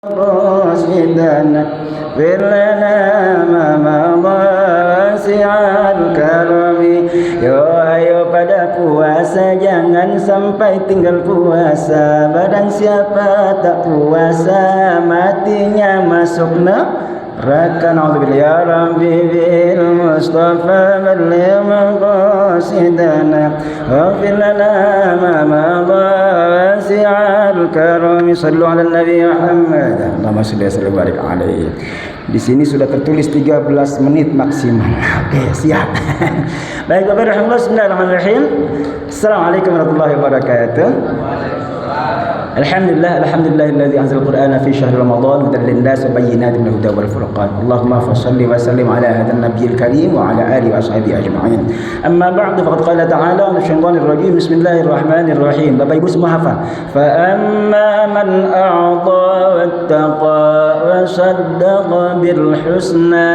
قاصدنا اغفر لنا ما مضى واسع الكرم. Yo ayo pada puasa, jangan sampai tinggal puasa. Barang siapa tak puasa, matinya masuk neraka. Na'udzubillah. Ya Rabbi bil Mustafa balligh maqasidana waghfir lana ma madha wasi'al karami. Sallu ala Nabi Muhammad. Allahumma shalli wa sallim barik alaihi. Di sini sudah tertulis 13 menit maksimal. Oke, siap. Baik, Bapak rahimahullah. Bismillahirrahmanirrahim. Assalamualaikum warahmatullahi wabarakatuh. Alhamdulillahilladzi anzala al-Qur'ana fi syahri Ramadan hudan lin-nas wa bayyinatin minal huda wal furqan. Allahumma shalli wa sallim ala hadzal nabiyil karim wa ala alihi wa ashabihi ajma'in. Amma ba'du, faqad qala ta'ala min syaitanir rajim. Bismillahirrahmanirrahim. Bapak Ibu semua hafal. Fa amma man a'ta wattaqa wa saddaqa bil husna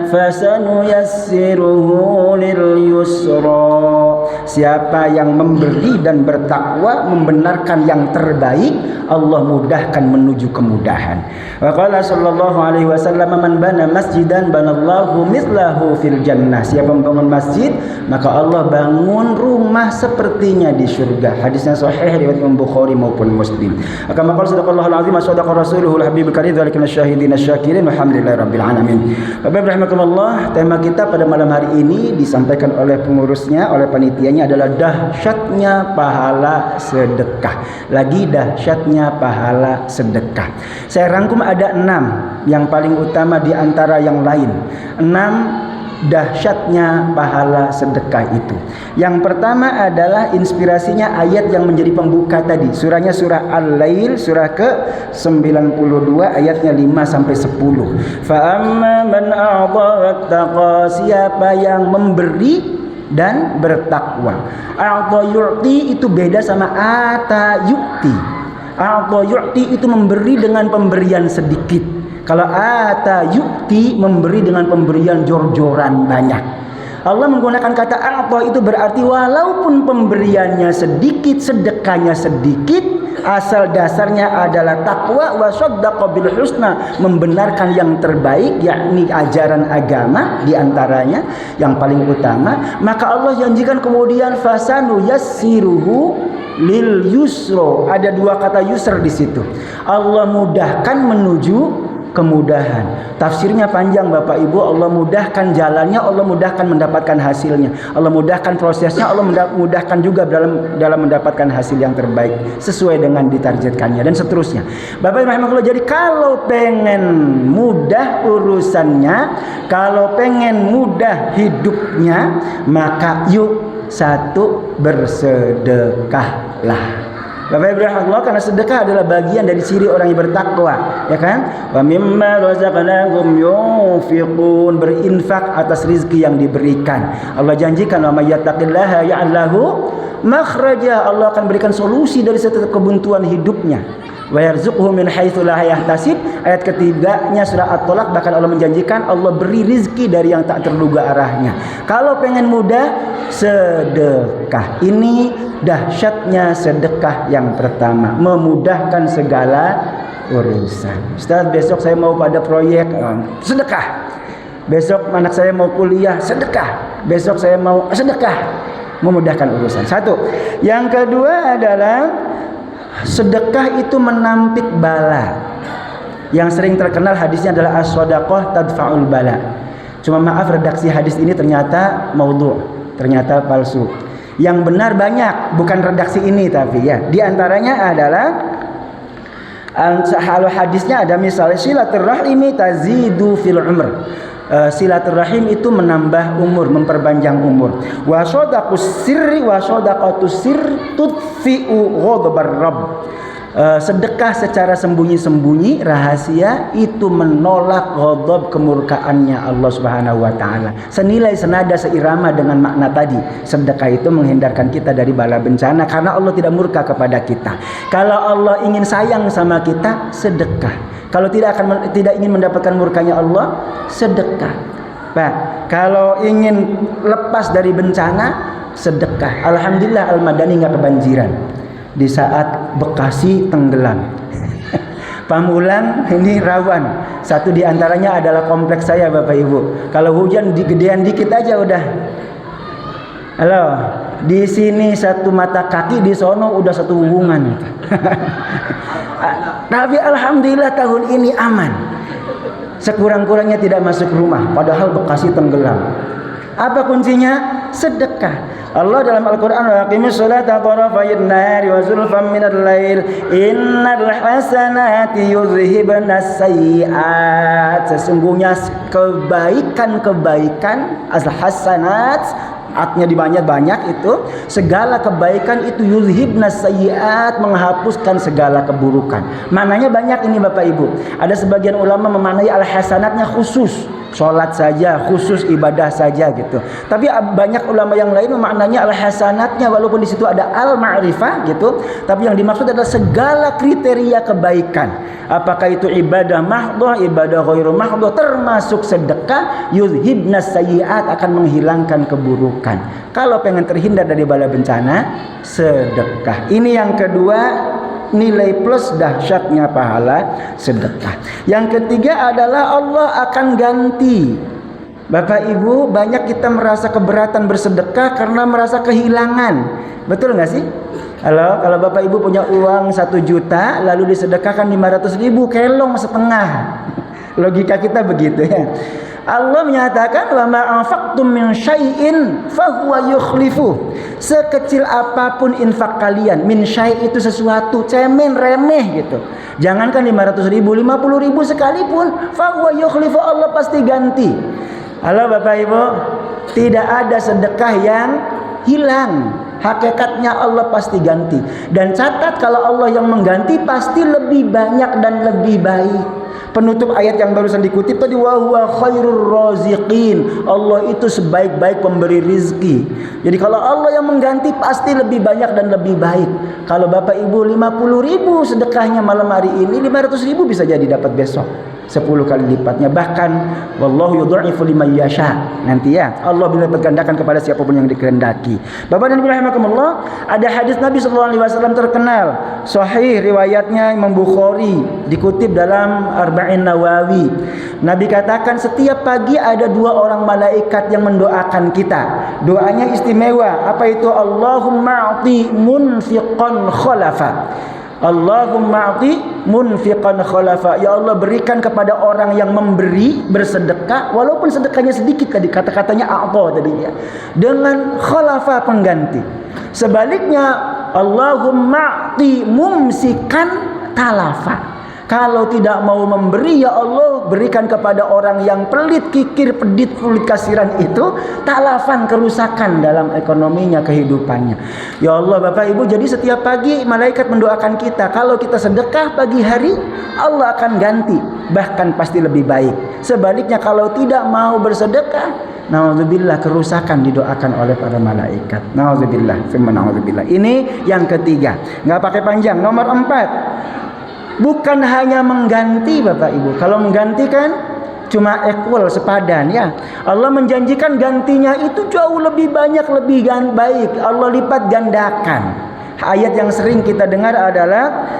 fasanuyassiruhu lil yusra. Siapa yang memberi dan bertakwa, membenarkan yang terbaik, Allah mudahkan menuju kemudahan. Wa qala sallallahu alaihi wasallam, man bana masjidan banallahu mithlahu fil jannah. Siapa membangun masjid, maka Allah bangun rumah sepertinya di surga. Hadisnya sahih riwayat Imam Bukhari maupun Muslim. Kama qala sadaqallahul azim wa sadaqa rasuluhul habibul karim dzalika nasyahidin asyakirin walhamdulillahirabbil alamin. Bapak rahimakumullah, tema kita pada malam hari ini disampaikan oleh pengurusnya, oleh panitianya adalah dahsyatnya pahala sedekah. Lagi dahsyatnya pahala sedekah. Saya rangkum ada 6 yang paling utama di antara yang lain. 6 dahsyatnya pahala sedekah itu. Yang pertama adalah inspirasinya ayat yang menjadi pembuka tadi. Surahnya surah Al-Lail, surah ke-92 ayatnya 5 sampai 10. Fa amma man a'ta wattaqa, siapa yang memberi dan bertakwa. A'ta yu'ti itu beda sama ata yu'ti. A'ta yu'ti itu memberi dengan pemberian sedikit. Kalau ata yu'ti memberi dengan pemberian jor-joran banyak. Allah menggunakan kata a'ta itu berarti walaupun pemberiannya sedikit, sedekahnya sedikit, asal dasarnya adalah takwa wa saddaqa bil husna, membenarkan yang terbaik, yakni ajaran agama di antaranya yang paling utama, maka Allah janjikan kemudian fasanu yassiruhu lil yusro. Ada 2 kata yusr di situ. Allah mudahkan menuju kemudahan. Tafsirnya panjang Bapak Ibu. Allah mudahkan jalannya, Allah mudahkan mendapatkan hasilnya, Allah mudahkan prosesnya, Allah mudahkan juga dalam mendapatkan hasil yang terbaik sesuai dengan ditargetkannya dan seterusnya. Bapak Ibu rahimahullah, jadi kalau pengen mudah urusannya, kalau pengen mudah hidupnya, maka yuk bersedekahlah. Bapak Ibu rahimahullah, karena sedekah adalah bagian dari ciri orang yang bertakwa, ya kan? Wa mimma razaqnahum yunfiqun, berinfak atas rezeki yang diberikan. Allah janjikan wa may yattaqillaha ya'lahu makhraja, Allah akan berikan solusi dari setiap kebuntuan hidupnya. Wa yarzuqhu min haitsu la yahtasib. Ayat ketiganya surah At-Talaq, bahkan Allah menjanjikan Allah beri rizki dari yang tak terduga arahnya. Kalau pengen mudah, sedekah. Ini dahsyatnya sedekah yang pertama, memudahkan segala urusan. Ustaz, besok saya mau pada proyek, sedekah. Besok anak saya mau kuliah, sedekah. Besok saya mau sedekah, memudahkan urusan. 1. Yang kedua adalah sedekah itu menampik bala. Yang sering terkenal hadisnya adalah as-shadaqah tadfa'ul bala. Cuma maaf, redaksi hadis ini ternyata maudhu', ternyata palsu. Yang benar banyak, bukan redaksi ini tapi ya. Di antaranya adalah hal hadisnya ada misalnya silaturrahimi tazidu fil umr. Silaturahim itu menambah umur, memperpanjang umur. Wa shadaqus sirri wa shadaqatus sir tudfi'u ghadabar rabb. Sedekah secara sembunyi-sembunyi, rahasia, itu menolak ghadab, kemurkaannya Allah Subhanahu wa taala. Senilai, senada, seirama dengan makna tadi. Sedekah itu menghindarkan kita dari bala bencana karena Allah tidak murka kepada kita. Kalau Allah ingin sayang sama kita, sedekah. Kalau tidak ingin mendapatkan murkanya Allah, sedekah. Nah, kalau ingin lepas dari bencana, sedekah. Alhamdulillah Al-Madani nggak kebanjiran di saat Bekasi tenggelam. Pamulang ini rawan. Satu di antaranya adalah kompleks saya Bapak Ibu. Kalau hujan gedean dikit aja udah. Halo, di sini satu mata kaki, di sono udah satu hubungan. Tapi alhamdulillah tahun ini aman. Sekurang-kurangnya tidak masuk rumah, padahal Bekasi tenggelam. Apa kuncinya? Sedekah. Allah dalam Al-Quran, waqimus sholata tarafayn nahari wa zulfan minal lail innal hasanati yuzhibanas sayyi'at. Sesungguhnya kebaikan-kebaikan, al-hasanat, atnya dibanyak-banyak itu, segala kebaikan itu yuzhibnas sayyi'at, menghapuskan segala keburukan. Maknanya banyak ini Bapak Ibu. Ada sebagian ulama memaknai al-hasanatnya khusus sholat saja, khusus ibadah saja gitu. Tapi banyak ulama yang lain memaknanya al-hasanatnya, walaupun di situ ada al-ma'rifah gitu, tapi yang dimaksud adalah segala kriteria kebaikan. Apakah itu ibadah mahdhah, ibadah ghairu mahdhah, termasuk sedekah, yuzhibnas sayyi'at, akan menghilangkan keburukan. Kalau pengen terhindar dari bala bencana, sedekah. Ini yang kedua, nilai plus dahsyatnya pahala sedekah. Yang ketiga adalah Allah akan ganti. Bapak Ibu, banyak kita merasa keberatan bersedekah karena merasa kehilangan. Betul nggak sih? Halo, kalau Bapak Ibu punya uang 1 juta lalu disedekahkan 500.000, kelong setengah. Logika kita begitu ya. Allah menyatakan wa ma anfaqtum min syai'in fahuwa yukhlifu. Sekecil apapun infak kalian, min syai' itu sesuatu cemen remeh gitu. Jangankan 500.000, 50.000 sekalipun, fahuwa yukhlifu, Allah pasti ganti. Halo Bapak Ibu, tidak ada sedekah yang hilang. Hakikatnya Allah pasti ganti. Dan catat, kalau Allah yang mengganti pasti lebih banyak dan lebih baik. Penutup ayat yang barusan dikutip tadi, wa huwa khairur raziqin. Allah itu sebaik-baik pemberi rizki. Jadi kalau Allah yang mengganti pasti lebih banyak dan lebih baik. Kalau Bapak Ibu 50.000 sedekahnya malam hari ini, 500.000 bisa jadi dapat besok 10 kali lipatnya. Bahkan wallahu yudha'ifu liman yasha. Nanti ya Allah melipat gandakan kepada siapapun yang dikehendaki. Bapak dan Ibu rahimakumullah, ada hadis Nabi SAW terkenal, sahih riwayatnya Imam Bukhari, dikutip dalam Arba'in Nawawi. Nabi katakan, setiap pagi ada 2 orang malaikat yang mendoakan kita. Doanya istimewa. Apa itu? Allahumma a'ti munfiqan khalafa. Allahumma a'ti munfiqan khalafa. Ya Allah, berikan kepada orang yang memberi, bersedekah, walaupun sedekahnya sedikit, tadi kata-katanya a'ta tadinya, dengan khalafa, pengganti. Sebaliknya, Allahumma a'ti mumsikan talafa. Kalau tidak mau memberi, ya Allah, berikan kepada orang yang pelit, kikir, pedit, pelit kasiran itu, talafan, kerusakan dalam ekonominya, kehidupannya. Ya Allah Bapak Ibu, jadi setiap pagi malaikat mendoakan kita. Kalau kita sedekah pagi hari, Allah akan ganti, bahkan pasti lebih baik. Sebaliknya kalau tidak mau bersedekah, na'udzubillah, kerusakan didoakan oleh para malaikat. Na'udzubillah, na'udzubillah. Ini yang ketiga, nggak pakai panjang. Nomor 4, bukan hanya mengganti Bapak Ibu. Kalau mengganti kan cuma equal, sepadan ya. Allah menjanjikan gantinya itu jauh lebih banyak, lebih baik. Allah lipat gandakan. Ayat yang sering kita dengar adalah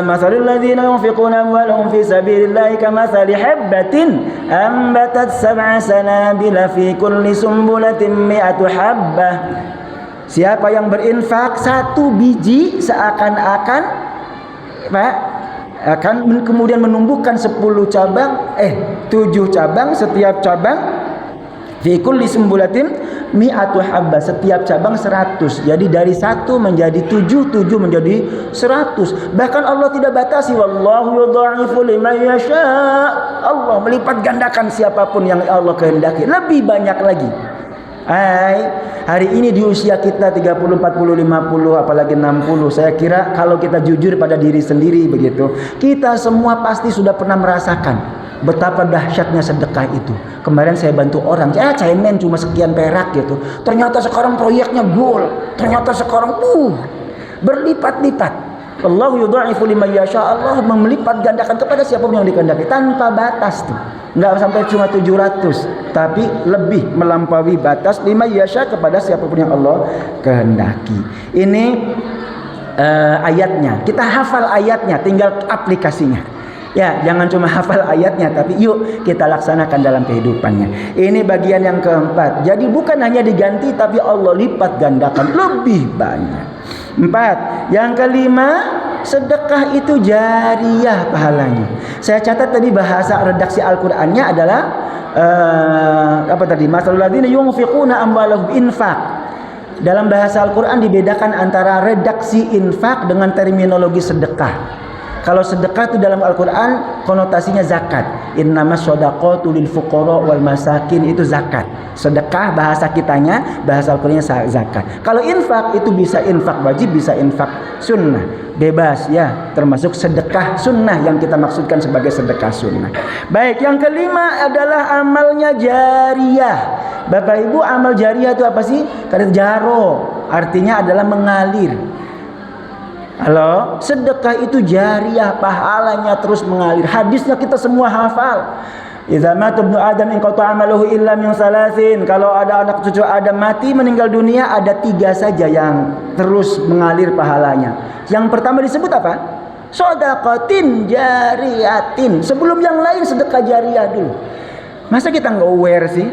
masalul ladzina yunfiquna amwalahum fi sabilillahi kamathali habbatin ambatat sab'a sanabila fi kulli sumbulatin mi'atu habbah. Siapa yang berinfak 1 biji seakan-akan akan kemudian menumbuhkan 10 cabang, 7 cabang, setiap cabang fi kulli sumbulatin mi'atu habba, setiap cabang 100. Jadi dari 1 menjadi 7, 7 menjadi 100. Bahkan Allah tidak batasi, wallahu yudha'ifu liman yasha. Allah melipat gandakan siapapun yang Allah kehendaki, lebih banyak lagi. Hari ini di usia kita 30, 40, 50, apalagi 60, saya kira kalau kita jujur pada diri sendiri begitu, kita semua pasti sudah pernah merasakan betapa dahsyatnya sedekah itu. Kemarin saya bantu orang, cemen cuma sekian perak gitu, ternyata sekarang proyeknya gol, ternyata sekarang berlipat-lipat. Allah yudha'ifu liman yasha. Allah melipat gandakan kepada siapapun yang dikehendaki, tanpa batas tuh. Enggak sampai cuma 700, tapi lebih melampaui batas liman yasha, kepada siapapun yang Allah kehendaki. Ini ayatnya, kita hafal ayatnya, tinggal aplikasinya. Ya, jangan cuma hafal ayatnya, tapi yuk kita laksanakan dalam kehidupannya. Ini bagian yang keempat. Jadi bukan hanya diganti, tapi Allah lipat gandakan lebih banyak. 4. Yang kelima, sedekah itu jariyah pahalanya. Saya catat tadi bahasa redaksi Al-Qur'annya adalah apa tadi? Masalul ladzina yunfiquna amwalahum infaq. Dalam bahasa Al-Qur'an dibedakan antara redaksi infak dengan terminologi sedekah. Kalau sedekah itu dalam Al-Quran konotasinya zakat. Innamas shadaqatu lil fuqara wal masakin, itu zakat. Sedekah bahasa kitanya, bahasa Al-Qurannya zakat. Kalau infak itu bisa infak wajib, bisa infak sunnah. Bebas ya, termasuk sedekah sunnah yang kita maksudkan sebagai sedekah sunnah. Baik, yang kelima adalah amalnya jariyah. Bapak Ibu, amal jariyah itu apa sih? Karena jaro artinya adalah mengalir. Halo, sedekah itu jariyah, pahalanya terus mengalir. Hadisnya kita semua hafal. Idza mata ibnu Adam in qata amaluhu illa min salasin. Kalau ada anak cucu Adam mati meninggal dunia, ada 3 saja yang terus mengalir pahalanya. Yang pertama disebut apa? Shadaqatin jariyatin. Sebelum yang lain sedekah jariyah dulu. Masa kita nggak aware sih?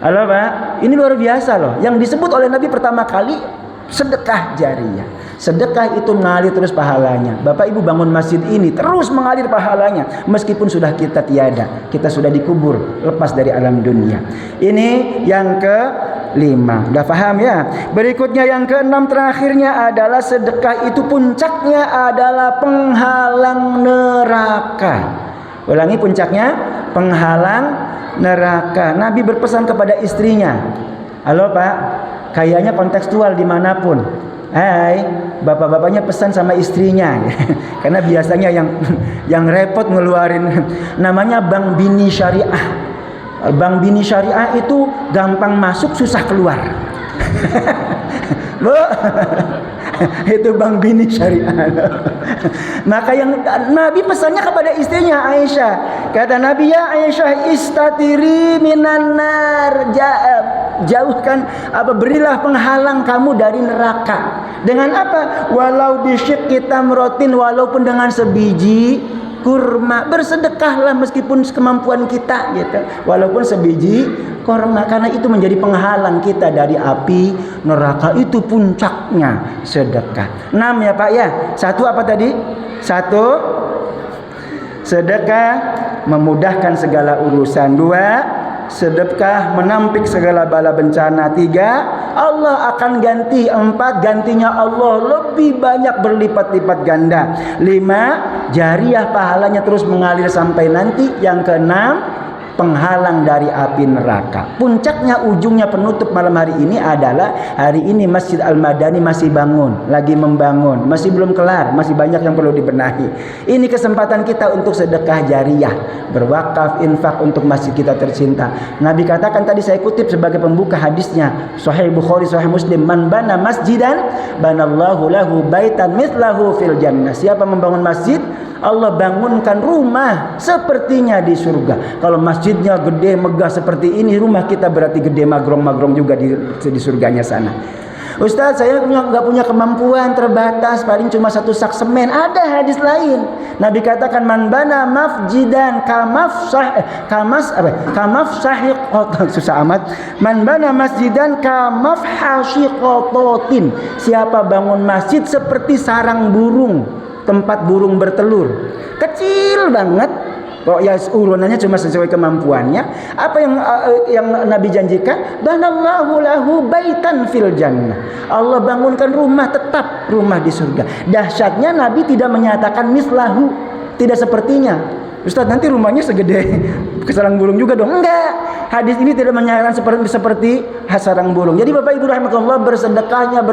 Halo Pak, ini luar biasa loh. Yang disebut oleh Nabi pertama kali sedekah jariyah. Sedekah itu mengalir terus pahalanya. Bapak Ibu bangun masjid ini terus mengalir pahalanya. Meskipun sudah kita tiada, kita sudah dikubur, lepas dari alam dunia. Ini yang kelima. Udah paham ya? Berikutnya yang keenam terakhirnya adalah sedekah itu puncaknya adalah penghalang neraka. Ulangi, puncaknya penghalang neraka. Nabi berpesan kepada istrinya. Halo Pak, kayaknya kontekstual dimanapun. Hai, bapak-bapaknya pesan sama istrinya. Karena biasanya yang repot ngeluarin namanya Bank Bini Syariah. Bank Bini Syariah itu gampang masuk, susah keluar. Bu, itu Bank Bini Syariah. Maka yang Nabi pesannya kepada istrinya Aisyah. Kata Nabi, ya Aisyah, istatiri minan nar, jauhkan berilah penghalang kamu dari neraka. Dengan apa? Walau bisyikki tamrotin, walaupun dengan sebiji kurma. Bersedekahlah meskipun kemampuan kita gitu. Walaupun sebiji kurma, karena itu menjadi penghalang kita dari api neraka. Itu puncaknya sedekah. 6 ya Pak ya. 1 apa tadi? 1, sedekah memudahkan segala urusan. 2, sedekah menampik segala bala bencana. 3, Allah akan ganti. 4, gantinya Allah lebih banyak berlipat-lipat ganda. 5, jariyah pahalanya terus mengalir sampai nanti. Yang ke-6, penghalang dari api neraka. Puncaknya, ujungnya, penutup malam hari ini adalah hari ini Masjid Al-Madani masih bangun, lagi membangun, masih belum kelar, masih banyak yang perlu dibenahi. Ini kesempatan kita untuk sedekah jariyah, berwakaf, infak untuk masjid kita tercinta. Nabi katakan tadi, saya kutip sebagai pembuka hadisnya, Sahih Bukhari, Sahih Muslim, man bana masjidan banallahu lahu baitan mithlahu fil jannah. Siapa membangun masjid, Allah bangunkan rumah sepertinya di surga. Kalau masjidnya gede megah seperti ini, rumah kita berarti gede magrong-magrong juga di surganya sana. Ustaz, saya nggak punya kemampuan, terbatas, paling cuma 1 sak semen. Ada hadis lain. Nabi katakan, man bana masjidan susah amat. Man bana masjidan kamafhashiqatatin. Siapa bangun masjid seperti sarang burung, tempat burung bertelur, kecil banget. Kok ya urunannya cuma sesuai kemampuannya. Apa yang Nabi janjikan? Banallahu lahu baitan fil jannah. Allah bangunkan rumah tetap, rumah di surga. Dahsyatnya Nabi tidak menyatakan mislahu, tidak sepertinya. Ustaz, nanti rumahnya segede sarang burung juga dong? Enggak. Hadis ini tidak menyatakan seperti sarang burung. Jadi Bapak Ibu rahimakumullah, bersedekahnya,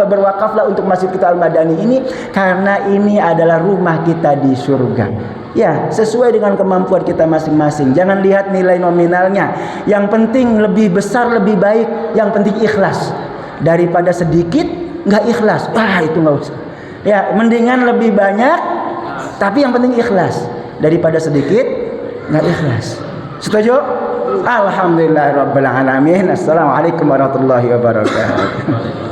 berwakaflah untuk masjid kita Al-Madani ini, karena ini adalah rumah kita di surga. Ya, sesuai dengan kemampuan kita masing-masing. Jangan lihat nilai nominalnya. Yang penting lebih besar, lebih baik. Yang penting ikhlas. Daripada sedikit nggak ikhlas, itu nggak usah. Ya, mendingan lebih banyak, tapi yang penting ikhlas. Daripada sedikit nggak ikhlas. Setuju? Alhamdulillahirabbil alamin. Assalamualaikum warahmatullahi wabarakatuh.